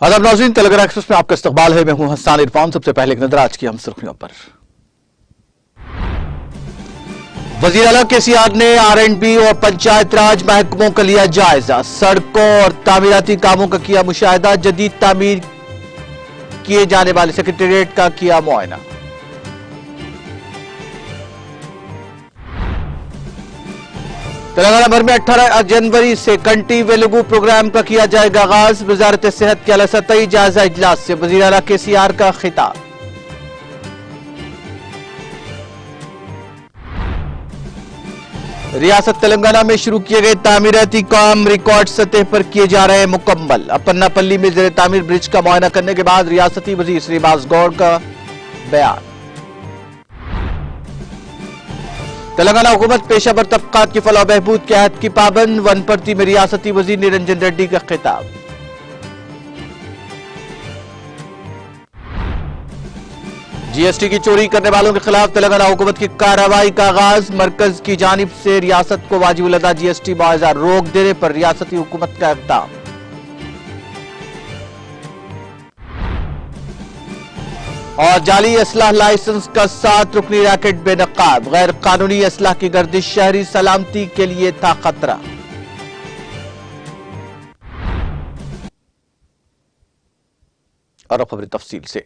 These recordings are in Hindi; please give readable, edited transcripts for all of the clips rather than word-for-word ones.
आदाब नाज़रीन, तेलंगाना एक्सप्रेस में आपका इस्तकबाल है। मैं हूं हसन इरफान। सबसे पहले एक नजर आज की हम सुर्खियों पर। वज़ीर आला केसीआर ने आरएंडबी और पंचायत राज महकमों का लिया जायजा। सड़कों और तामीराती कामों का किया मुशाहिदा। जदीद तामीर किए जाने वाले सेक्रेटेरिएट का किया मुआयना। तेलंगाना भर में 18 जनवरी से कंटी वेलुगु प्रोग्राम का किया जाएगा आगाज। वजारत सेहत के अलासतई जायजा इजलास से वज़ीर आला केसीआर का खिताब। रियासत तेलंगाना में शुरू किए गए तामीराती काम रिकॉर्ड सतह पर किए जा रहे हैं मुकम्मल। अपन्नापल्ली में ज़ेरे तामीर ब्रिज का मुआयना करने के बाद रियासती वज़ीर श्रीनिवास गौड़ का बयान। तेलंगाना हुकूमत पेशावर तबकात की फलाह बहबूद के अहद की पाबंद। वनपर्ती में रियासती वज़ीर निरंजन रेड्डी का खिताब। जीएसटी की चोरी करने वालों के खिलाफ तेलंगाना हुकूमत की कार्रवाई का आगाज। मरकज की जानिब से रियासत को वाजिबुल अदा जीएसटी मुआवजा रोक देने पर रियासती हुकूमत का इक़दाम। और जाली असलाह लाइसेंस का 7 रुकनी रैकेट बेनकाब। गैर कानूनी असलाह की गर्दिश शहरी सलामती के लिए था खतरा। और अब खबरें तफसील से।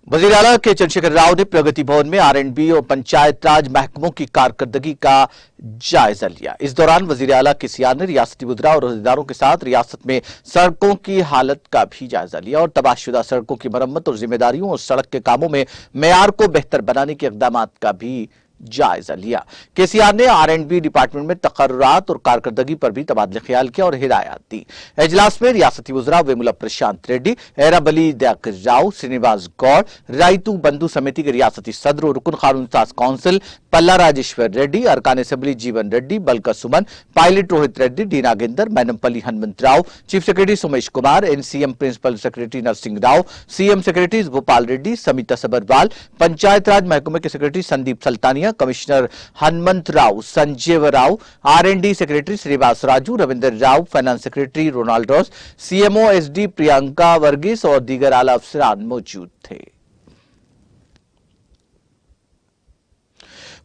वज़ीर आला के चंद्रशेखर राव ने प्रगति भवन में आरएंडबी और पंचायत राज महकमों की कारकर्दगी का जायजा लिया। इस दौरान वज़ीर आला केसीआर ने रियासती वज़रा और अहदेदारों के साथ रियासत में सड़कों की हालत का भी जायजा लिया और तबाहशुदा सड़कों की मरम्मत और जिम्मेदारियों और सड़क के कामों में मेयार को बेहतर बनाने के इक़दाम का भी जायजा लिया। केसीआर ने आरएंडबी डिपार्टमेंट में तकर्रुरात और कारकर्दगी पर भी तबादले ख्याल किया और हिदायत दी। इजलास में रियासती वज़रा वेमुला प्रशांत रेड्डी, एराबली दयाकर राव, श्रीनिवास गौड़, रायतू बंधु समिति के रियासती सदर और रुकन कानून साज काउंसिल पल्ला राजेश्वर रेड्डी, अरकान assembly Jeevan Reddy, Balka Suman, pilot Rohit Reddy, D Nagender, Mynampally Hanumanth Rao, chief secretary Somesh Kumar, N C M principal secretary Narasimha Rao, C M secretary Bhupal Reddy, Smita Sabharwal, panchayat raj महकमे के secretary Sandeep Sultania, commissioner Hanumanth Rao, Sanjeev Rao, R and D secretary Srivas Raju, Ravinder Rao, finance secretary Ronald Ross, C M O S D Priyanka Varghese और दीगर आला अफसरान मौजूद थे।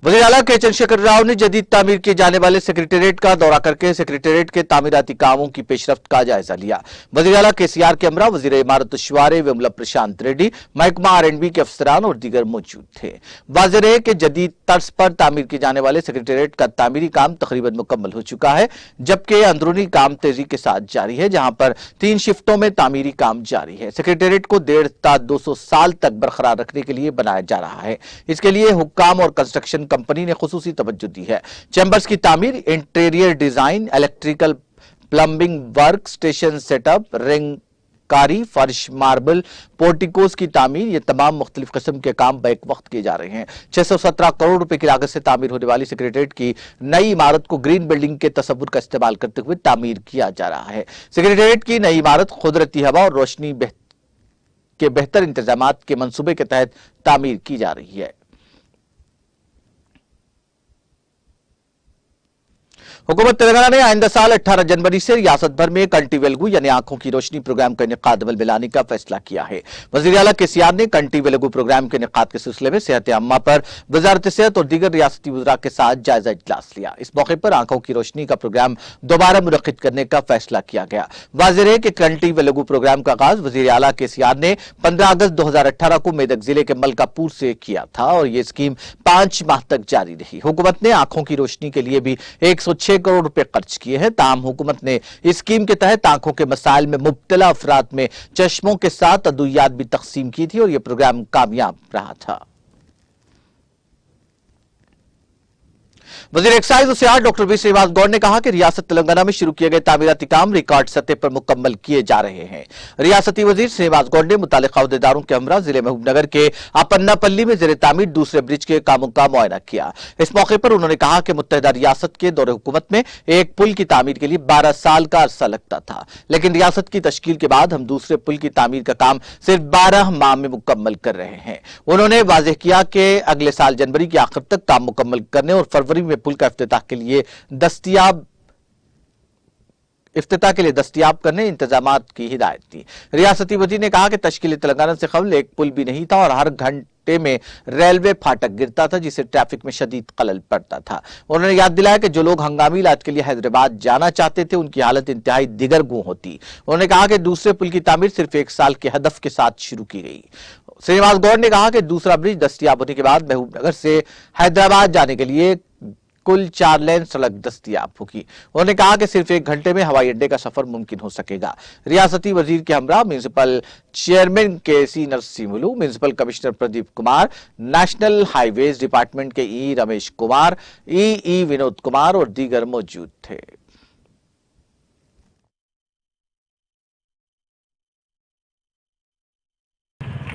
वज़ीर आला के चंद्रशेखर राव ने जदीद तामीर किए जाने वाले सेक्रेटेरिएट का दौरा करके सेक्रेटेरिएट के तामीराती कामों की पेशरफ्त का जायजा लिया। वज़ीर आला केसीआर के हमरा वज़ीर इमारत शुआरे वेमुला प्रशांत रेड्डी, महकमा आरएंडबी के अफसरान और दीगर मौजूद थे। वाज़ेह है कि जदीद तर्ज पर तामीर किए जाने वाले सेक्रेटेरिएट का तामीरी काम तकरीबन मुकम्मल हो चुका है, जबकि अंदरूनी काम तेजी के साथ जारी है, जहां पर 3 शिफ्टों में तामीरी काम जारी है। सेक्रेटेरिएट को 1.5 ta 200 साल तक बरकरार रखने के लिए बनाया जा रहा है। इसके लिए हुक्काम और कंस्ट्रक्शन कंपनी ने खुसूसी तवज्जो दी है। चैम्बर्स की तामीर, interior design, electrical plumbing work, station setup, ring कारी, फर्श, मार्बल, पोर्टिकोस की तामीर, ये तमाम मुख्तलिफ किस्म के काम बैक वक्त किए जा रहे हैं। 617 करोड़ रुपए की लागत से तामीर होने वाली सेक्रेटेरिएट की नई इमारत को ग्रीन बिल्डिंग के तसव्वुर का इस्तेमाल करते हुए तामीर किया जा रहा है। सेक्रेटेरिएट की नई इमारत कुदरती हवा और रोशनी के बेहतर इंतजाम के मंसूबे के तहत तामीर की जा रही है। हुकूमत तेलंगाना ने आइंदा साल 18 जनवरी से रियासत भर में कंटी वेलुगु यानी आंखों की रोशनी प्रोग्राम का इनेकाद अमल में लाने का फैसला किया है। वज़ीर आला केसीआर ने कंटी वेलुगु प्रोग्राम के इनेकाद के सिलसिले में सेहत अम्मा पर वजारत सेहत और दीगर रियासती वज़रा के साथ जायजा इजलास लिया। इस मौके पर आंखों की रोशनी का प्रोग्राम दोबारा मुनक्किद करने का फैसला किया गया। वाज़ेह है कि कंटी वेलुगु प्रोग्राम का आगाज वज़ीर आला केसीआर ने 15 अगस्त 2018 को मेदक जिले के मलकापुर से किया था और यह स्कीम 5 माह तक जारी रही। हुकूमत ने आंखों की रोशनी के लिए भी 106 करोड़ रुपए खर्च किए हैं। ताहम हुकूमत ने इस स्कीम के तहत आंखों के मसाइल में मुब्तला अफराद में चश्मों के साथ अद्वियात भी तकसीम की थी और यह प्रोग्राम कामयाब रहा था। वजीर एक्साइज और सियाहत डॉक्टर बी श्रीनिवास गौड़ ने कहा कि रियासत तेलंगाना में शुरू किए गए तामीराती काम रिकॉर्ड सतह पर मुकम्मल किए जा रहे हैं। रियासती वजीर श्रीनिवास गौड़ ने मुतालिका अहदेदारों के हमरा जिले महबूबनगर के अपन्नापल्ली में जेर तामीर दूसरे ब्रिज के कामों का मुआयना किया। इस मौके पर उन्होंने कहा कि मुत्तहिदा रियासत के दौरे हुकूमत में एक पुल की तामीर के लिए 12 साल का अरसा लगता था, लेकिन रियासत की तश्कील के बाद हम दूसरे पुल की तामीर का काम सिर्फ 12 माह में मुकम्मल कर रहे हैं। उन्होंने वाज़ेह किया कि अगले साल जनवरी के आखिर तक काम मुकम्मल करने और फरवरी में पुल का इफ्तिताह के लिए दस्तयाब करने इंतजामात की हिदायत दी। रियासती वजीर ने कहा कि तश्कील तेलंगाना से कबल एक पुल भी नहीं था और हर घंटे में रेलवे फाटक गिरता था, जिससे ट्रैफिक में शदीद खलल पड़ता था। उन्होंने याद दिलाया कि जो लोग हंगामी इलाज के लिए हैदराबाद जाना चाहते थे उनकी हालत इंतहाई दिगरगू होती। उन्होंने कहा कि दूसरे पुल की तामीर सिर्फ 1 साल के हदफ के साथ शुरू की गई। श्रीनिवास गौड़ ने कहा कि दूसरा ब्रिज दस्तयाब होने के बाद महबूबनगर से हैदराबाद जाने के लिए कुल 4 लेन सड़क दस्तयाब होगी। उन्होंने कहा कि सिर्फ 1 घंटे में हवाई अड्डे का सफर मुमकिन हो सकेगा। रियासती वजीर के हमरा municipal chairman K C. Narasimhulu, municipal commissioner Pradeep Kumar, national highways department के ई रमेश कुमार, ई विनोद कुमार और दीगर मौजूद थे।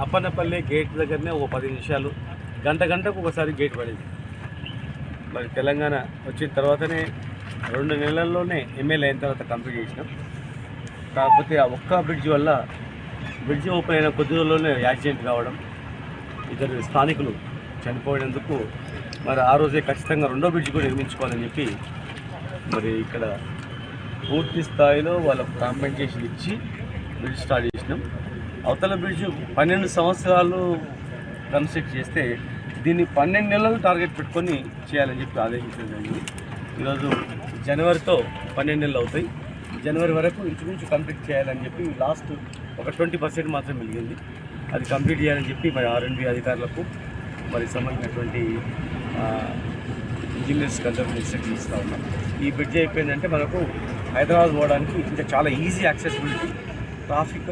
అప్పన్నపల్లి గేట్ దగ్గరనే ఒక 10 నిమిషాలు గంటకు ఒకసారి గేట్ పడేది. మరి తెలంగాణ వచ్చిన తర్వాతనే 2 నెలల్లోనే ఎమ్మెల్యే అయిన తర్వాత కంప్లీట్ చేసినాం. కాకపోతే ఆ ఒక్క బ్రిడ్జ్ వల్ల బ్రిడ్జ్ ఓపెన్ అయిన కొద్ది రోజుల్లోనే యాక్సిడెంట్ కావడం, ఇద్దరు స్థానికులు చనిపోయినందుకు మరి ఆ రోజే ఖచ్చితంగా రెండో బ్రిడ్జ్ కూడా నిర్మించుకోవాలని చెప్పి మరి ఇక్కడ పూర్తి స్థాయిలో వాళ్ళకు కాంపెన్సేషన్ ఇచ్చి బ్రిడ్జ్ స్టార్ట్ చేసినాం. అవతల బ్రిడ్జ్ 12 సంవత్సరాలు కన్స్ట్రక్ట్ చేస్తే దీన్ని 12 నెలలు టార్గెట్ పెట్టుకొని చేయాలని చెప్పి ఆదేశించడం జరిగింది. ఈరోజు జనవరితో 12 నెలలు అవుతాయి. జనవరి వరకు ఇంచుమించు కంప్లీట్ చేయాలని చెప్పి లాస్ట్ ఒక 20% మాత్రం మిగిలింది. అది కంప్లీట్ చేయాలని చెప్పి మరి R&B అధికారులకు మరి సంబంధించినటువంటి ఇంజనీర్స్కి అందరికీ ఇన్స్ట్రక్షన్ ఇస్తూ ఉన్నాం. ఈ బ్రిడ్జ్ అయిపోయిందంటే మనకు హైదరాబాద్ పోవడానికి ఇంకా చాలా ఈజీ యాక్సెసిబిలిటీ, ట్రాఫిక్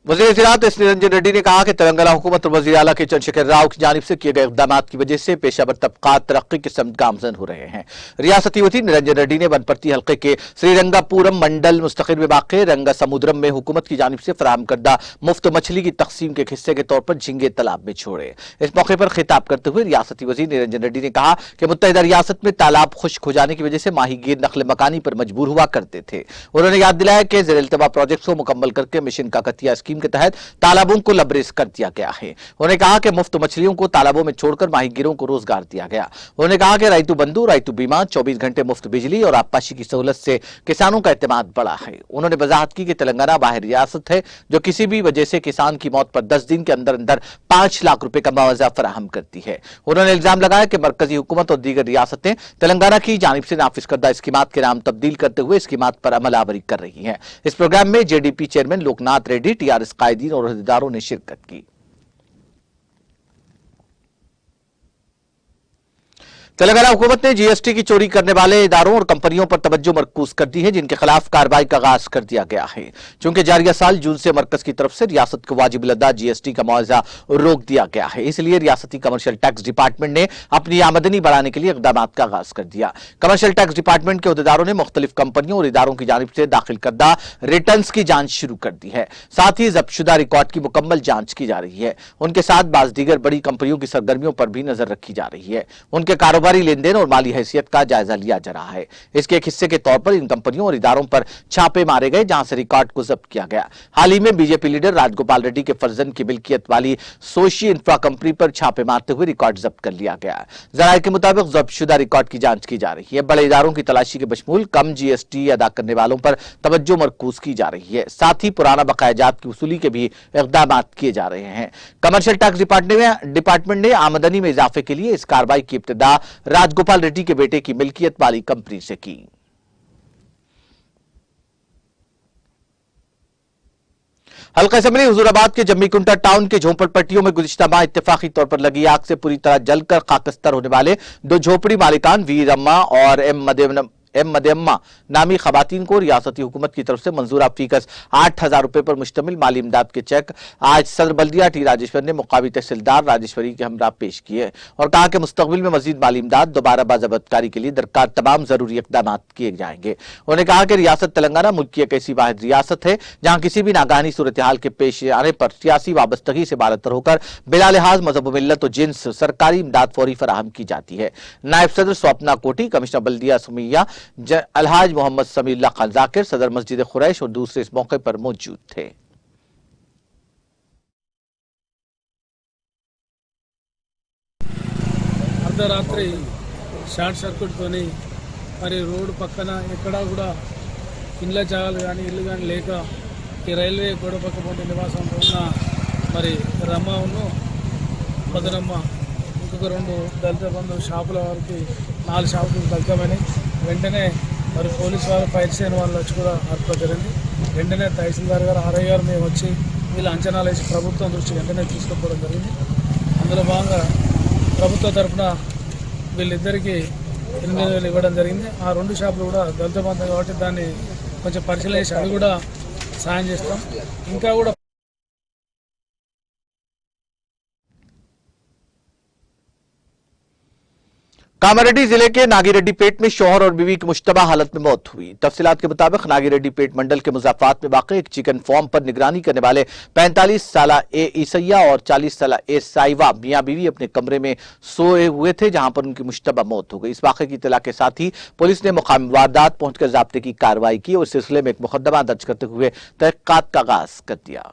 वज़ीर ज़राअत एस निरंजन रेड्डी ने कहा कि तेलंगाना हुकूमत और वज़ीर आला के चंद्रशेखर राव की जानिब से किए गए इक़दामात की वजह से पेशावर तबक़ात तरक्की की समत गामज़न हो रहे हैं। रियासती वज़ीर निरंजन रेड्डी ने वनपर्ती हल्के के श्रीरंगापुरम मंडल मुस्तक़िल में वाक़े रंगा समुद्रम में हुकूमत की जानिब से फराहम करदा मुफ्त मछली की तकसीम के हिस्से के तौर पर झींगे तालाब में छोड़े। इस मौके पर खिताब करते हुए रियासती वज़ीर निरंजन रेड्डी ने कहा कि मुत्तहिदा रियासत में तालाब खुश्क हो जाने की वजह से माहीगीर नक़्ल मकानी पर मजबूर हुआ करते थे। उन्होंने याद दिलाया कि ज़ेर-ए-इल्तिमा प्रोजेक्ट्स को मुकम्मल करके मिशन काकतिया स्कीम के तहत तालाबों को लबरेज कर दिया गया है। उन्होंने कहा कि मुफ्त मछलियों को तालाबों में छोड़कर माहीगीरों को रोजगार दिया गया। उन्होंने कहा कि राइतु बंधु, राइतु बीमा, 24 घंटे मुफ्त बिजली और आबपाशी की सहूलत से किसानों का एतमाद बढ़ा है। उन्होंने वजाहत की कि तेलंगाना बाहर रियासत है जो किसी भी वजह से किसान की मौत पर 10 दिन के अंदर अंदर 5 लाख रुपए का मुआवजा फराहम करती है। उन्होंने इल्जाम लगाया कि मरकजी हुकूमत और दीगर रियासतें तेलंगाना की जानिब से नाफिज करदा स्कीमात के नाम तब्दील करते हुए स्कीमात पर अमल आवरी कर रही है। इस प्रोग्राम में JDP chairman Loknath Reddy, TRS कायदीन और अहदेदारों ने शिरकत की। तेलंगाना हुकूमत ने GST की चोरी करने वाले इदारों और कंपनियों पर तवज्जो मरकूज कर दी है, जिनके खिलाफ कार्रवाई का आगाज कर दिया गया है। चूंकि जारिया साल जून से मरकज की तरफ से रियासत को वाजिब अदा GST का मुआवजा रोक दिया गया है, इसलिए रियासती कमर्शियल टैक्स डिपार्टमेंट ने अपनी आमदनी बढ़ाने के लिए इकदाम का आगाज कर दिया। कमर्शियल टैक्स डिपार्टमेंट के अहदेदारों ने मुख्तलिफ कंपनियों और इदारों की जानिब से दाखिल करदा रिटर्न की जांच शुरू कर दी है। साथ ही जब्तशुदा रिकॉर्ड की मुकम्मल जांच की जा रही है। उनके साथ बाज दीगर बड़ी कंपनियों की सरगर्मियों पर भी नजर रखी जा रही है। उनके कारोबारी लेन देन और माली हैसियत का जायजा लिया जा रहा है। इसके एक हिस्से के तौर पर इन कंपनियों और इदारों पर छापे मारे गए, जहां से रिकॉर्ड को जब्त किया गया। हाल ही में बीजेपी लीडर राजगोपाल रेड्डी के फर्जंद की मिल्कियत वाली सोशी इंफ्रा कंपनी पर छापे मारते हुए रिकॉर्ड जब्त कर लिया गया। जराये के मुताबिक जब्तशुदा रिकॉर्ड की जांच की जा रही है। बड़े इदारों की तलाशी के बशमूल कम GST अदा करने वालों पर तवज्जो मरकूज की जा रही है। साथ ही पुराना बकायाजात की वसूली के भी इक़दाम किए जा रहे हैं। कमर्शियल टैक्स डिपार्टमेंट ने आमदनी में इजाफे के लिए इस कार्रवाई की इब्तिदा राजगोपाल रेड्डी के बेटे की मिल्कियत वाली कंपनी से की। हल्का असेंबली हुजूराबाद के जम्मीकुंटा टाउन के झोपड़पट्टियों में गुज़िश्ता माह इत्तेफाकी तौर पर लगी आग से पूरी तरह जलकर खाकस्तर होने वाले 2 झोपड़ी मालिकान वीर अम्मा और एम मदयम्मा नामी खवातीन को रियासती हुकूमत की तरफ से मंजूरा फीकस 8,000 रुपए पर मुश्तमिल माली इमदाद के चेक आज सदर बल्दिया टी राजेश्वर ने मुकामी तहसीलदार राजेश्वरी के हमरा पेश किए और कहा कि मुस्तकबिल में मजीद माली इमदाद दोबारा बाज़ाबतकारी के लिए दरकार तमाम जरूरी इक़दाम किए जाएंगे। उन्होंने कहा कि रियासत तेलंगाना मुल्क की एक ऐसी वाहिद रियासत है जहां किसी भी नागानी सूरत हाल के पेश आने पर सियासी वाबस्तगी से बालतर होकर बिला लिहाज मजहब मिल्लत और जिन्स सरकारी इमदाद फौरी फराहम की जाती है। नायब सदर स्वप्ना कोटी, कमिश्नर बल्दिया सुमिया, अलहाज मोहम्मद समीउल्लाह खान जाकिर, सदर मस्जिद खुरैश और दूसरे इस मौके पर मौजूद थे। అర్ధరాత్రి షార్ట్ సర్క్యూట్తోని మరి రోడ్డు పక్కన ఎక్కడా కూడా ఇండ్ల జాగాలు కానీ ఇల్లు కానీ లేక ఈ రైల్వే గోడ పక్క పొంటి నివాసంలో ఉన్న మరి రమ్మను భద్రమ్మ ఇంకొక 2 దళిత బంధు షాపుల వారికి 4 షాపులు దగ్ధమైనాయి. వెంటనే మరి పోలీసు వారు ఫైర్ చేయని వాళ్ళు వచ్చి కూడా అర్పణ జరిగింది. వెంటనే తహసీల్దార్ గారు ఆర్ఐ గారు మేము వచ్చి వీళ్ళు అంచనాలు వేసి ప్రభుత్వం దృష్టి వెంటనే తీసుకుపోవడం జరిగింది. అందులో భాగంగా ప్రభుత్వ తరఫున వీళ్ళిద్దరికీ 8,000 ఇవ్వడం జరిగింది. ఆ 2 షాపులు కూడా దళిత బంధం కాబట్టి దాన్ని కొంచెం పరిశీలన చేసి అది కూడా సాయం చేస్తాం. ఇంకా కూడా कामारेड्डी जिले के नागीरेड्डी पेट में शौहर और बीवी की मुश्तबा हालत में मौत हुई। तफसीलात के मुताबिक नागीरेड्डी पेट मंडल के मुजाफात में वाक़ एक चिकन फार्म पर निगरानी करने वाले 45 साला ए ईसैया और 40 साला ए साइवा मियां बीवी अपने कमरे में सोए हुए थे, जहां पर उनकी मुश्तबा मौत हो गई। इस वाक़े की इत्तला के साथ ही पुलिस ने मुकामी वारदात पहुंचकर ज़ाब्ते की कार्रवाई की और इस सिलसिले में एक मुकदमा दर्ज करते हुए तहक़ीक़ात का आगाज कर दिया।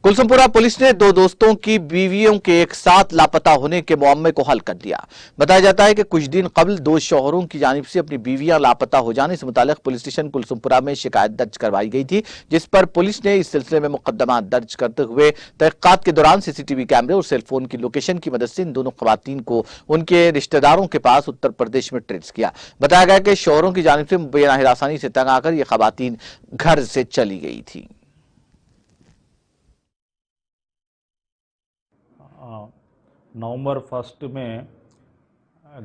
कुलसुमपुरा पुलिस ने 2 दोस्तों की बीवियों के एक साथ लापता होने के मुअम्मे को हल कर दिया। बताया जाता है कि कुछ दिन कबल 2 शौहरों की जानिब से अपनी बीवियां लापता हो जाने से मुतालिक पुलिस स्टेशन कुलसुमपुरा में शिकायत दर्ज करवाई गई थी, जिस पर पुलिस ने इस सिलसिले में मुकदमा दर्ज करते हुए तहक़ीक़ात के दौरान सीसीटीवी कैमरे और सेलफोन की लोकेशन की मदद से इन दोनों खवातीन को उनके रिश्तेदारों के पास उत्तर प्रदेश में ट्रेस किया। बताया गया कि शौहरों की जानिब से मुबैना हिरासानी से तंग आकर ये खवातीन घर से चली गई थी। नवंबर 1 में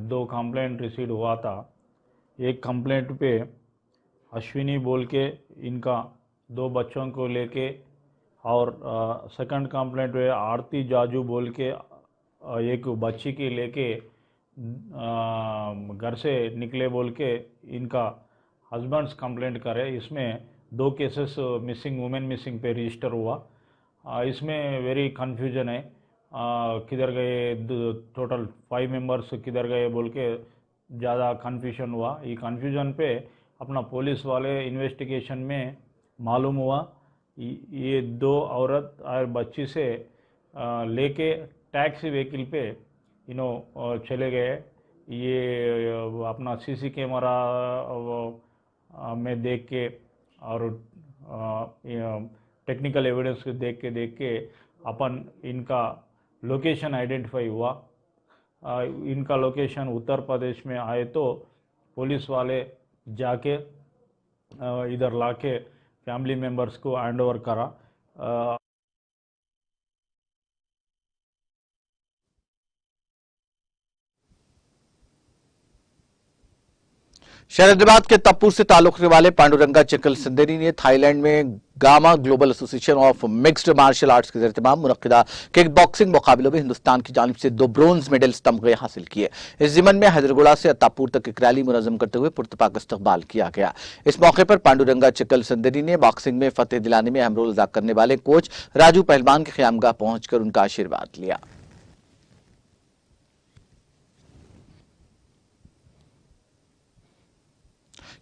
2 कंप्लेंट रिसीव हुआ था। एक कंप्लेंट पे अश्विनी बोल के इनका 2 बच्चों को लेके और सेकंड कंप्लेंट पे आरती जाजू बोल के एक बच्ची की लेके घर से निकले बोल के इनका हस्बैंड्स कंप्लेंट करे। इसमें 2 केसेस मिसिंग वुमेन मिसिंग पे रजिस्टर हुआ। इसमें वेरी कन्फ्यूजन है, किधर गए, टोटल 5 मेंबर्स किधर गए बोल के ज़्यादा कन्फ्यूजन हुआ। ये कन्फ्यूजन पे अपना पुलिस वाले इन्वेस्टिगेशन में मालूम हुआ ये 2 औरत और बच्ची से लेके टैक्सी व्हीकल पे चले गए। ये अपना सीसी कैमरा में देख के और टेक्निकल एविडेंस देख के अपन इनका लोकेशन आइडेंटिफाई हुआ। इनका लोकेशन उत्तर प्रदेश में आए तो पुलिस वाले जाके इधर लाके फैमिली मेंबर्स को हैंड ओवर करा। शहर हैदराबाद के तप्पुर से ताल्लुक रखने वाले पांडुरंगा चकल सिंदेरी ने थाईलैंड में GAMMA global association of mixed martial arts के इत्तेमाम मुनक्किदा किक बॉक्सिंग मुकाबलों में हिंदुस्तान की जानिब से 2 ब्रोंज मेडल्स तमगे हासिल किए। इस जिमन में हैदरगुड़ा से अत्तापुर तक एक रैली मुनज़्ज़म करते हुए पुरतपाक इस्तकबाल किया गया। इस मौके पर पांडुरंगा चकल सिंदेरी ने बॉक्सिंग में फतेह दिलाने में अहम रोल अदा करने वाले कोच राजू पहलवान के क़यामगाह पहुंचकर उनका आशीर्वाद लिया।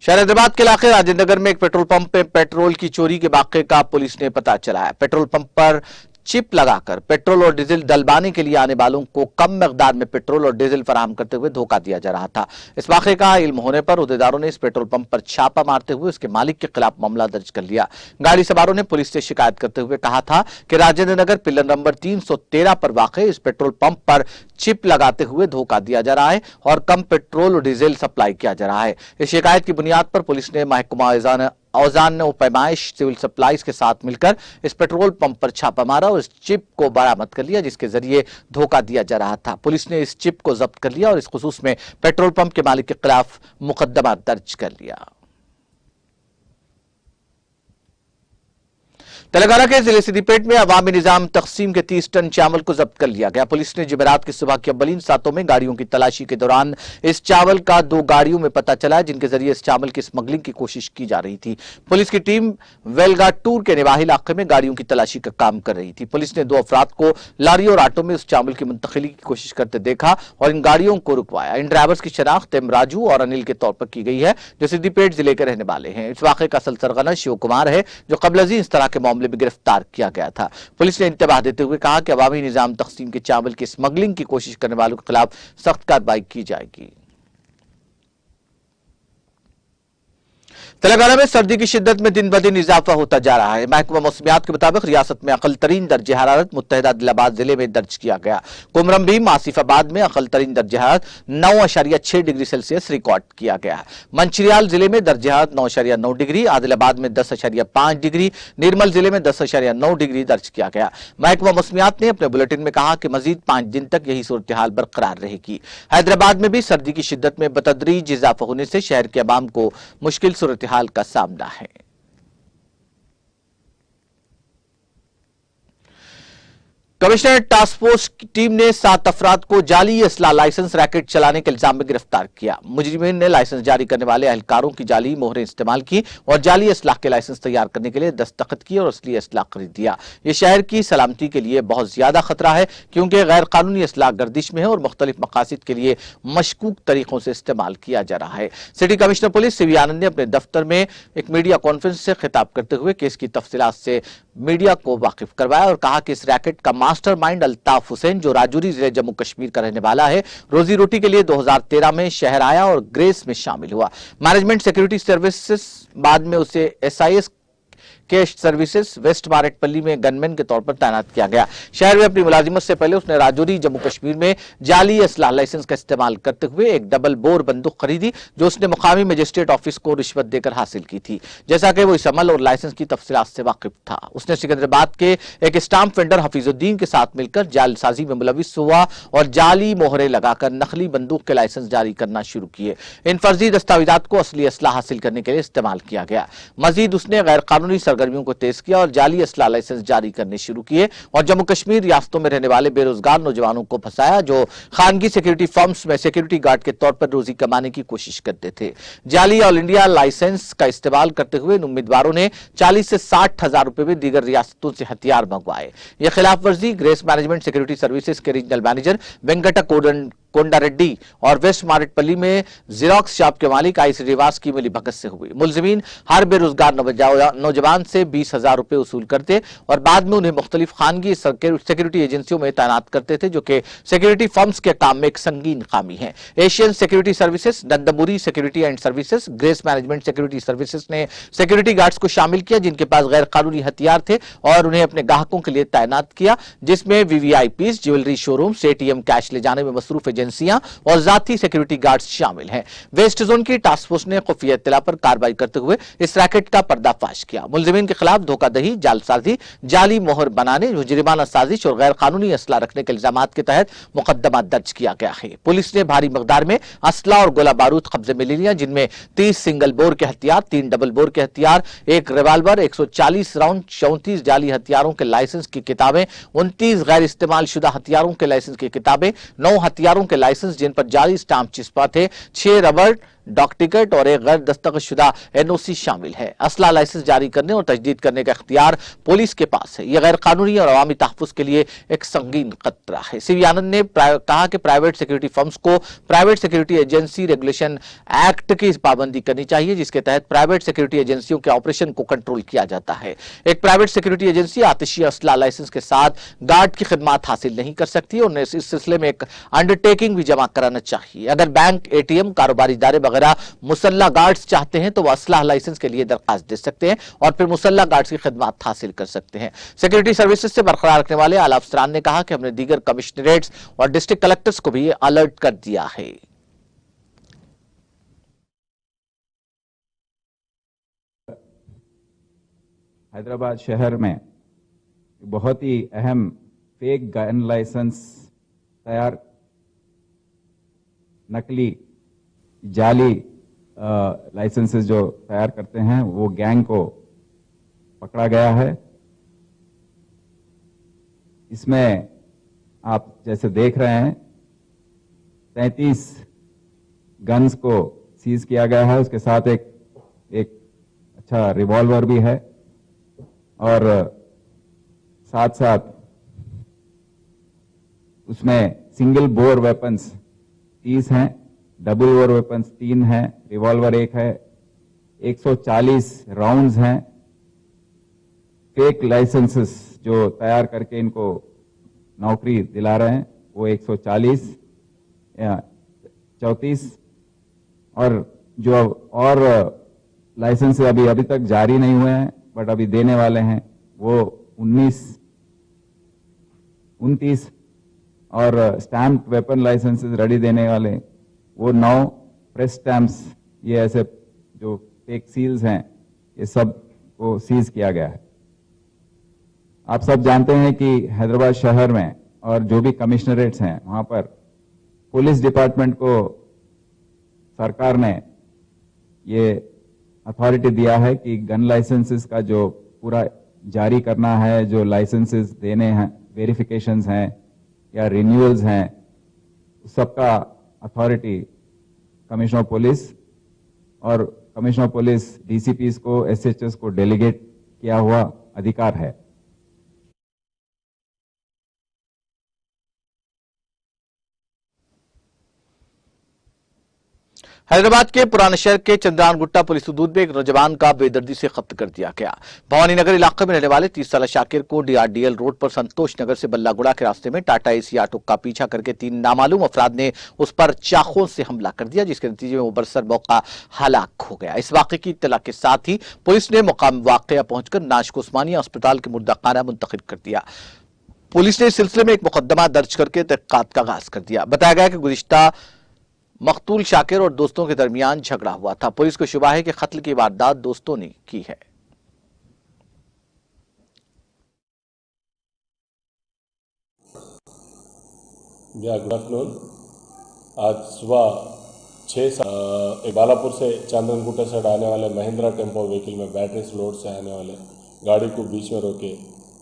शहर हैदराबाद के इलाके राजेंद्र नगर में एक पेट्रोल पंप में पेट्रोल की चोरी के वाक़े का पुलिस ने पता चलाया। पेट्रोल पंप पर चिप लगाकर पेट्रोल और डीजल डलवाने के लिए आने वालों को कम मकदार में पेट्रोल और डीजल फराहम करते हुए धोखा दिया जा रहा था। इस वाक़े का इल्म होने पर उहदेदारों ने इस पेट्रोल पंप पर छापा मारते हुए उसके मालिक के खिलाफ मामला दर्ज कर लिया। गाड़ी सवारों ने पुलिस से शिकायत करते हुए कहा था कि राजेंद्र नगर पिलर नंबर 313 पर वाक़ इस पेट्रोल पंप पर चिप लगाते हुए धोखा दिया जा रहा है और कम पेट्रोल और डीजल सप्लाई किया जा रहा है। इस शिकायत की बुनियाद पर पुलिस ने महकमा औजान व पैमाइश सिविल सप्लाईज के साथ मिलकर इस पेट्रोल पंप पर छापा मारा और इस चिप को बरामद कर लिया जिसके जरिए धोखा दिया जा रहा था। पुलिस ने इस चिप को जब्त कर लिया और इस खुसूस में पेट्रोल पंप के मालिक के खिलाफ मुकदमा दर्ज कर लिया। तेलंगाना के जिले सिद्दीपेट में अवामी निजाम तकसीम के 30 टन चावल को जब्त कर लिया गया। पुलिस ने जुमेरात की सुबह की अव्वलीन सातों में गाड़ियों की तलाशी के दौरान इस चावल का 2 गाड़ियों में पता चला जिनके जरिए इस चावल की स्मगलिंग की कोशिश की जा रही थी। पुलिस की टीम वेलगाटूर के निवाही इलाके में गाड़ियों की तलाशी का काम कर रही थी। पुलिस ने 2 अफराद को लारी और ऑटो में उस चावल की मुंतकिली की कोशिश करते देखा और इन गाड़ियों को रुकवाया। इन ड्राइवर्स की शनाख्त राजू और अनिल के तौर पर की गई है जो सिद्दीपेट जिले के रहने वाले हैं। इस वाकये का असल सरगना शिव कुमार है जो कबल अज़ीं इस तरह के मामले में गिरफ्तार किया गया था। पुलिस ने इंतबाह देते हुए कहा कि अवामी निजाम तकसीम के चावल की स्मगलिंग की कोशिश करने वालों के खिलाफ सख्त कार्रवाई की जाएगी। तेलंगाना में सर्दी की शिद्दत में दिन ब दिन इजाफा होता जा रहा है। महकमा मौसमियात के मुताबिक रियासत में अकल तरीन दर्जे हरारत मुत्तहिदा आदिलाबाद जिले में दर्ज किया गया। कुमरम भीम आसिफाबाद में अकल तरीन दर्जे हरारत 9.6 डिग्री सेल्सियस रिकॉर्ड किया गया। मंचिरियाल जिले में दर्जे हरारत 9.9 डिग्री, आदिलाबाद में 10.5 डिग्री, निर्मल जिले में 10.9 डिग्री दर्ज किया गया। महकमा मौसमियात ने अपने बुलेटिन में कहा कि मजीद 5 दिन तक यही सूरत हाल बरकरार रहेगी। हैदराबाद में भी सर्दी की शिद्दत में बतदरीज इजाफा होने से शहर के अवाम को मुश्किल सूरत हाल का सामना है। कमिश्नर टास्क फोर्स की टीम ने 7 अफराद को जाली असला लाइसेंस रैकेट चलाने के इल्जाम में गिरफ्तार किया। मुजरिमीन ने लाइसेंस जारी करने वाले एहलकारों की जाली मोहरें इस्तेमाल की और जाली असलाह के लाइसेंस तैयार करने के लिए दस्तखत किए और असली असलाह खरीद दिया। यह शहर की सलामती के लिए बहुत ज्यादा खतरा है क्योंकि गैर कानूनी असलाह गर्दिश में है और मुख्तलिफ मकासद के लिए मशकूक तरीकों से इस्तेमाल किया जा रहा है। सिटी कमिश्नर पुलिस सीवी आनंद ने अपने दफ्तर में एक मीडिया कॉन्फ्रेंस से खिताब करते हुए केस की तफसीलात से मीडिया को वाकिफ करवाया और कहा कि इस रैकेट का मास्टरमाइंड अल्ताफ हुसैन जो राजौरी जिले जम्मू कश्मीर का रहने वाला है रोजी रोटी के लिए 2013 में शहर आया और ग्रेस में शामिल हुआ। मैनेजमेंट सिक्योरिटी सर्विसेज बाद में उसे SIS cash services waste Marredpally में गनमैन के तौर पर तैनात किया गया। शहर में अपनी मुलाजिमत से पहले उसने राजौरी जम्मू कश्मीर में जाली असलाह लाइसेंस का इस्तेमाल करते हुए एक डबल बोर बंदूक खरीदी जो उसने मुकामी मजिस्ट्रेट ऑफिस को रिश्वत देकर हासिल की थी। जैसा कि वो इस अमल और लाइसेंस की तफसीलात से वाकिफ था। उसने सिकंदराबाद के एक स्टाम्प वेंडर हफीजुद्दीन के साथ मिलकर जालसाजी में मुलविस हुआ और जाली मोहरे लगाकर नकली बंदूक के लाइसेंस जारी करना शुरू किए। इन फर्जी दस्तावेजात को असली असलाह हासिल करने के लिए इस्तेमाल किया गया। मजीद उसने गैर कानूनी सरगर्मियों को तेज किया और जाली असलाह लाइसेंस जारी करने शुरू किए और जम्मू कश्मीर रियासतों में रहने वाले बेरोजगार नौजवानों को फंसाया जो खानगी सिक्योरिटी फर्म्स में सिक्योरिटी गार्ड के तौर पर रोजी कमाने की कोशिश करते थे। जाली ऑल इंडिया लाइसेंस का इस्तेमाल करते हुए इन उम्मीदवारों ने 40 से 60 हजार रुपए में दीगर रियासतों से हथियार मंगवाए। यह खिलाफ वर्जी ग्रेस मैनेजमेंट सिक्योरिटी सर्विसेज के रीजनल मैनेजर वेंकटा कोंडा रेड्डी और वेस्ट मारेटपल्ली में जिरोक्स शॉप के मालिक आई श्रीनिवास की मिली भगत से हुई। मुलजिमीन हर बेरोजगार नौजवान से 20,000 रुपए वसूल करते और बाद में उन्हें मुख्तलिफ खानगी सिक्योरिटी एजेंसियों में तैनात करते थे जो कि सिक्योरिटी फर्म्स के काम में एक संगीन खामी है। Asian security services, Nandamuri security and services, grace management security services ने सिक्योरिटी गार्ड्स को शामिल किया जिनके पास गैर कानूनी हथियार थे और उन्हें अपने ग्राहकों के लिए तैनात किया जिसमें VVIPs, jewellery showrooms, ATM cash ले जाने में मसरूफ एजेंसियां और जाती सिक्योरिटी गार्ड्स शामिल हैं। वेस्ट जोन की टास्क फोर्स ने खुफिया इत्तला पर कार्रवाई करते हुए इस रैकेट का पर्दाफाश किया। मुलजिमीन के खिलाफ धोखाधड़ी, जालसाजी, जाली मोहर बनाने, जुर्माना साजिश और गैर कानूनी असला रखने के इल्जामात के तहत मुकदमा दर्ज किया गया है। पुलिस ने भारी मकदार में असला और गोला बारूद कब्जे में ले लिया जिनमें 30 सिंगल बोर के हथियार, 3 डबल बोर के हथियार, 1 रिवाल्वर, 140 राउंड, 34 जाली हथियारों के लाइसेंस की किताबें, 29 गैर इस्तेमाल शुदा हथियारों के लाइसेंस की किताबें, 9 हथियारों के लाइसेंस जिन पर जाली स्टाम्प चिपका थे, 6 रबर डॉक टिकट और एक गैर दस्तखतशुदा NOC शामिल है। असला लाइसेंस जारी करने और तजदीद करने का इख्तियार पुलिस के पास है। यह गैर कानूनी और अवामी तहफ्फुज़ के लिए एक संगीन खतरा है। सीवी आनंद ने कहा कि प्राइवेट सिक्योरिटी फर्म्स को private security agency regulation act की पाबंदी करनी चाहिए जिसके तहत प्राइवेट सिक्योरिटी एजेंसियों के ऑपरेशन को कंट्रोल किया जाता है। एक प्राइवेट सिक्योरिटी एजेंसी आतिशी असला लाइसेंस के साथ गार्ड की खिदमत हासिल नहीं कर सकती और इस सिलसिले में एक अंडरटेकिंग भी जमा कराना चाहिए। अगर बैंक, ATM, कारोबारी इदारे मुसल्ला गार्ड्स चाहते हैं तो वह असलाह लाइसेंस के लिए दरखास्त दे सकते हैं और फिर मुसल्ला गार्ड्स की खिदमत हासिल कर सकते हैं। सिक्योरिटी सर्विसेज से बरकरार रखने वाले आला अफसरान ने कहा कि हमने दीगर कमिश्नरेट्स और डिस्ट्रिक्ट कलेक्टर्स को भी अलर्ट कर दिया है। हैदराबाद शहर में बहुत ही अहम फेक गन लाइसेंस तैयार, नकली जाली लाइसेंसेस जो तैयार करते हैं, वो गैंग को पकड़ा गया है। इसमें आप जैसे देख रहे हैं 33 गन्स को सीज किया गया है, उसके साथ एक अच्छा रिवॉल्वर भी है और साथ साथ उसमें सिंगल बोर वेपन्स 30 हैं, डबल बोर वेपन्स 3 हैं, रिवॉल्वर 1 है, 140 राउंड्स हैं। फेक लाइसेंसेस जो तैयार करके इनको नौकरी दिला रहे हैं वो 140 या 34, और जो और लाइसेंस अभी तक जारी नहीं हुए हैं बट अभी देने वाले हैं वो 29 और स्टैम्प वेपन लाइसेंसेस रेडी देने वाले वो 9 प्रेस स्टैम्प्स, ये ऐसे जो फेक सील्स हैं ये सब को सीज किया गया है। आप सब जानते हैं कि हैदराबाद शहर में और जो भी कमिश्नरेट्स हैं वहां पर पुलिस डिपार्टमेंट को सरकार ने ये अथॉरिटी दिया है कि गन लाइसेंसेस का जो पूरा जारी करना है, जो लाइसेंसेस देने हैं, वेरिफिकेशंस हैं या रिन्यूअल्स हैं, सबका अथॉरिटी कमिश्नर पुलिस और कमिश्नर पुलिस डीसीपीस को, एसएचएस को डेलीगेट किया हुआ अधिकार है। हैदराबाद के पुराने शहर के चंद्रान गुट्टा पुलिस हदूद में एक नौजवान का बेदर्दी से कत्ल कर दिया गया। भवानी नगर इलाके में रहने वाले 30 साल शाकिर को डीआरडीएल रोड पर संतोष नगर से बल्लागुड़ा के रास्ते में टाटा एसी ऑटो का पीछा करके 3 नामालूम अफराद ने उस पर चाकू से हमला कर दिया, जिसके नतीजे में वो बरसर मौका हलाक हो गया। इस वाकये की इत्तला के साथ ही पुलिस ने मुकाम वाकया पहुंचकर नाश को उस्मानिया अस्पताल के मुर्दाखाना मुंतकिल कर दिया। पुलिस ने इस सिलसिले में एक मुकदमा दर्ज करके तहकीकात का आगाज कर दिया। बताया गया कि गुज़िश्ता मकतूल शाकिर और दोस्तों के दरमियान झगड़ा हुआ था। पुलिस को शुबा है कि कत्ल की वारदात दोस्तों ने की है। Good afternoon. आज सुबह 6 बालापुर से चांदनगुट्टा साइड आने वाले महिंद्रा टेम्पो व्हीकल में बैटरी लोड से आने वाले गाड़ी को बीच में रोके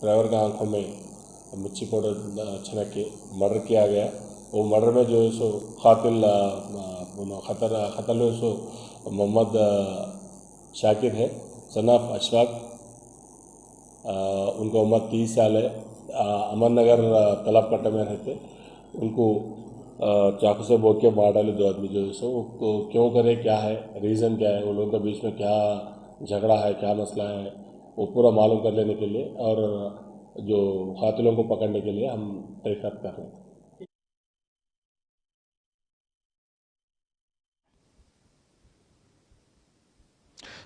ड्राइवर का आंखों में मिर्ची पाउडर छिड़क के मर्डर किया गया। वो मर्डर में जो है सो कातिल खतर में सो मोहम्मद शाकिर है, सन ऑफ अशफाक, उनका उम्र 30 साल है, अमन नगर तालाब कट्टा में रहते। उनको चाकू से बोल के मार डाले 2 आदमी जो है सो। तो क्यों करे, क्या है रीज़न, क्या है, उन लोगों के बीच में क्या झगड़ा है, क्या मसला है, वो पूरा मालूम कर लेने के लिए और जो कातिलों को पकड़ने के लिए हम तहकीकात कर रहे हैं।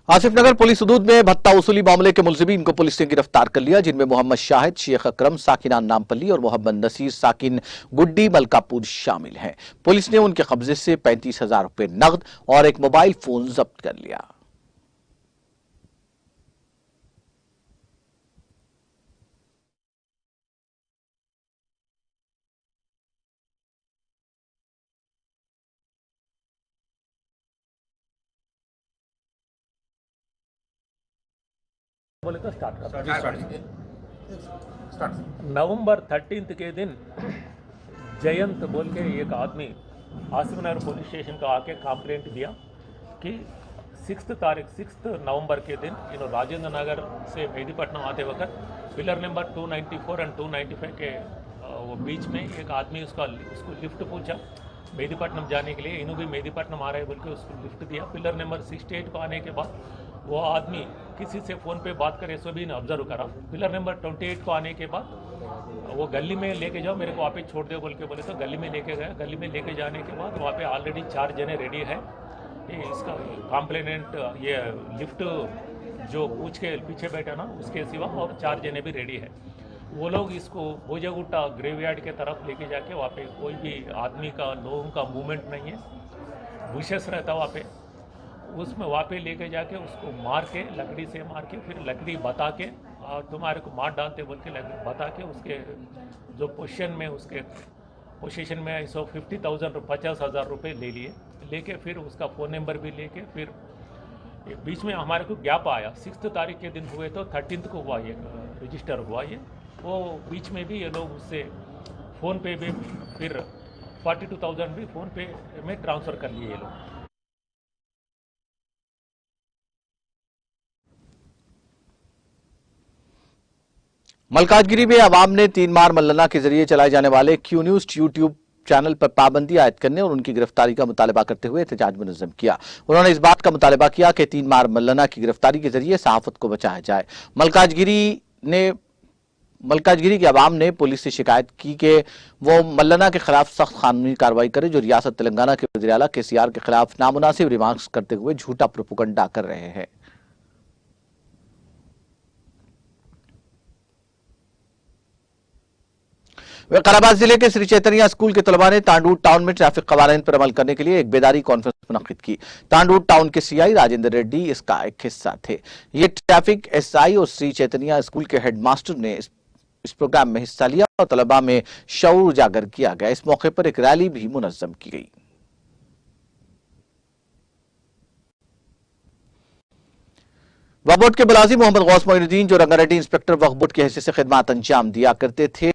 आसिफ नगर पुलिस हदूद में भत्ता वसूली मामले के मुलजिमीन को पुलिस ने गिरफ्तार कर लिया, जिनमें मोहम्मद शाहिद, शेख अकरम साकिनान नामपल्ली और मोहम्मद नसीर साकिन गुड्डी मलकापुर शामिल हैं। पुलिस ने उनके कब्जे से 35,000 रुपए नकद और एक मोबाइल फोन जब्त कर लिया। बोले तो स्टार्ट नवंबर 13 के दिन जयंत बोल के एक आदमी आसिफ नगर पुलिस स्टेशन का आके कंप्लेंट दिया कि 6 नवंबर के दिन राजेंद्र नगर से मेहदीपट्टनम आते वक्त पिलर नंबर 294 और 295 के वो बीच में एक आदमी उसको लिफ्ट पूछा मेहदीपट्टनम जाने के लिए। इन्हों भी मेहदीपट्टनम आ रहे बोल के उसको लिफ्ट दिया। पिलर नंबर 68 को आने के बाद वो आदमी किसी से फ़ोन पे बात करे, सो भी ऑब्जर्व करा। पिलर नंबर 28 को आने के बाद वो गली में लेके जाओ, मेरे को वहाँ पे छोड़ दो बोल के बोले तो गली में लेके गए। गली में लेके जाने के बाद वहाँ पे ऑलरेडी 4 जने रेडी है। ये इसका कंप्लेनेंट ये लिफ्ट जो पूछ के पीछे बैठा ना उसके सिवा और 4 जने भी रेडी है। वो लोग इसको भोजागुट्टा ग्रेवयार्ड के तरफ लेके जाके वहाँ पे कोई भी आदमी का लोगों का मूवमेंट नहीं है, विशेष रहता वहाँ पे। उसमें वहाँ पे लेके जाके उसको मार के, लकड़ी से मार के, फिर लकड़ी बता के और तुम्हारे को मार डालते बोल के लकड़ी बता के उसके जो पोजीशन में, उसके पोजीशन में 50,000 50,000 रुपये ले लिए, लेके फिर उसका फ़ोन नंबर भी लेके फिर बीच में हमारे को गैप आया। 6 तारीख के दिन हुए तो 13 को हुआ ये रजिस्टर हुआ ये, वो बीच में भी ये लोग उससे फ़ोन पे भी फिर 42,000 भी फ़ोन पे में ट्रांसफ़र कर लिए ये लोग। मलकाजगिरी में अवाम ने 3 मार मल्लना के जरिए चलाए जाने वाले क्यू न्यूज यूट्यूब चैनल पर पाबंदी आयद करने और उनकी गिरफ्तारी का मुतालबा करते हुए एहतजाज मुनज़्ज़म किया। उन्होंने इस बात का मुतालबा किया कि 3 मार मल्लना की गिरफ्तारी के जरिए सहाफत को बचाया जाए। मलकाजगिरी के अवाम ने पुलिस से शिकायत की कि वो मल्लना के खिलाफ सख्त कानूनी कार्रवाई करे, जो रियासत तेलंगाना के वज़ीर आला KCR के खिलाफ नामुनासिब रिमार्क्स करते हुए झूठा प्रोपेगेंडा कर रहे हैं। विकाराबाद जिले के श्री चैतन्या स्कूल के तलबा ने तांडूर टाउन में ट्रैफिक कवानीन पर अमल करने के लिए एक बेदारी कॉन्फ्रेंस मुनक्किद की। तांडूर टाउन के CI राजेंद्र रेड्डी इसका एक हिस्सा थे। ये ट्रैफिक SI और श्री चैतन्या स्कूल के हेडमास्टर ने इस प्रोग्राम में हिस्सा लिया और तलबा में शऊर उजागर किया गया। इस मौके पर एक रैली भी मुनज़्ज़म की गई। वक्फ बोर्ड के मुलाजिम मोहम्मद गौस मोइनुद्दीन, जो रंगारेड्डी इंस्पेक्टर वक्फ बोर्ड की हैसियत से खिदमत अंजाम दिया करते थे,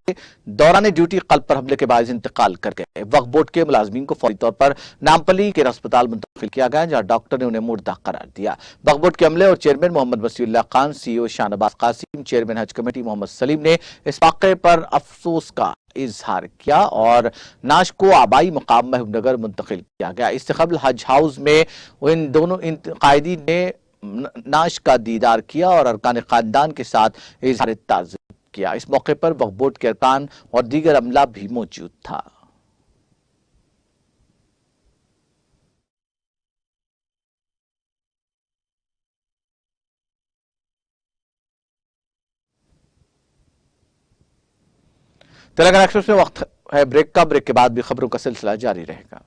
दौरान ड्यूटी कल्ब पर हमले के बायस इंतकाल कर गए। वक्फ बोर्ड के मुलाजिमीन को फौरी तौर पर नामपल्ली के अस्पताल मुंतकिल किया गया, जहां डॉक्टर ने उन्हें मुर्दा करार दिया। वक्फ बोर्ड के अमले और chairman Mohammad Wasiullah Khan, CEO Shahnawaz Qasim, chairman Haj committee Mohammad Salim ने इस वाक़े पर अफसोस का इजहार किया और नाश को आबाई मकाम महबूबनगर मुंतकिल किया गया। इससे कबल हज हाउस में इन दोनों कायदीन ने नाश का दीदार किया और अरकान खानदान के साथ इजहार ताज़ुब किया। इस मौके पर वक्फ बोर्ड के अरकान और दीगर अमला भी मौजूद था। तेलंगाना एक्सप्रेस में वक्त है ब्रेक का। ब्रेक के बाद भी खबरों का सिलसिला जारी रहेगा।